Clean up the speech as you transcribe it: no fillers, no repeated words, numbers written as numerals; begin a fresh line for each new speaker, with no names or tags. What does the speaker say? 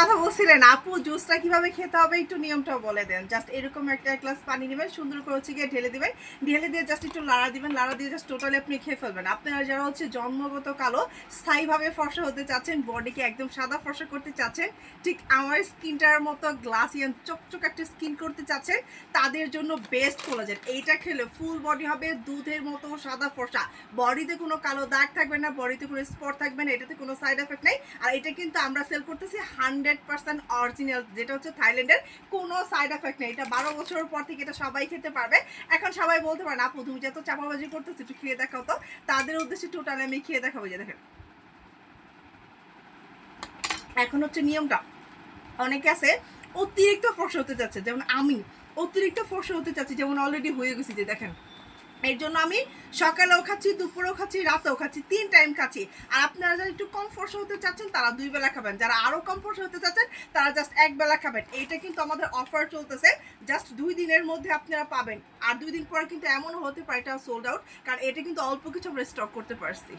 কথা বলছিলেন আপু জুসটা কিভাবে খেতে হবে একটু নিয়মটাও বলে দেন। জাস্ট এরকম একটা গ্লাস পানি নেবেন, সুন্দর করে হচ্ছে গিয়ে ঢেলে দিবেন, ঢেলে দিয়ে জাস্ট একটু লাড়া দিবেন, লাড়া দিয়ে জাস্ট টোটালি আপনি খেয়ে ফেলবেন। আপনারা যারা হচ্ছে জন্মগত কালো, স্থায়ীভাবে ফর্সা হতে চাচ্ছেন, বডিকে একদম সাদা ফর্সা করতে চাচ্ছেন, ঠিক আমার স্কিনটার মতো গ্লাসিয়ান চকচক একটা স্কিন করতে চাচ্ছেন, তাদের জন্য বেস্ট কোলাজেন। এইটা খেলে ফুল বডি হবে দুধের মতো সাদা ফর্সা, বডিতে কোনো কালো দাগ থাকবে না, বডিতে কোনো স্পট থাকবে না, এটাতে কোনো সাইড এফেক্ট নেই। আর এটা কিন্তু আমরা সেল করতেছি 100% অরিজিনাল, যেটা হচ্ছে থাইল্যান্ডের, কোনো সাইড এফেক্ট নেই। এটা 12 বছরের পর থেকে এটা সবাই খেতে পারবে। এখন সবাই বলতে পারেন আপু তুমি যত চাপাবাজি করতেছো একটু খেয়ে দেখাও তো, তাদের উদ্দেশ্যে টোটালি আমি খেয়ে দেখাবো। যে দেখেন এখন হচ্ছে নিয়মটা, অনেকে আছে অতিরিক্ত ফর্সা হতে চাচ্ছে, যেমন আমি অতিরিক্ত ফর্সা হতে চাচ্ছি, যেমন অলরেডি হয়ে গেছি। যে দেখেন এর জন্য আমি সকালেও খাচ্ছি, দুপুরেও খাচ্ছি, রাতেও খাচ্ছি, 3 টাইম খাচ্ছি। আর আপনারা যারা একটু কম ফর্সা হতে চাচ্ছেন তারা 2 বেলা খাবেন, যারা আরও কম ফর্সা হতে চাচ্ছেন তারা জাস্ট 1 বেলা খাবেন। এইটা কিন্তু আমাদের অফার চলতেছে, জাস্ট 2 দিনের মধ্যে আপনারা পাবেন। আর 2 দিন পর কিন্তু এমনও হতে পারে এটা সোল্ড আউট, কারণ এটা কিন্তু অল্প কিছু আমরা স্টক করতে পারছি।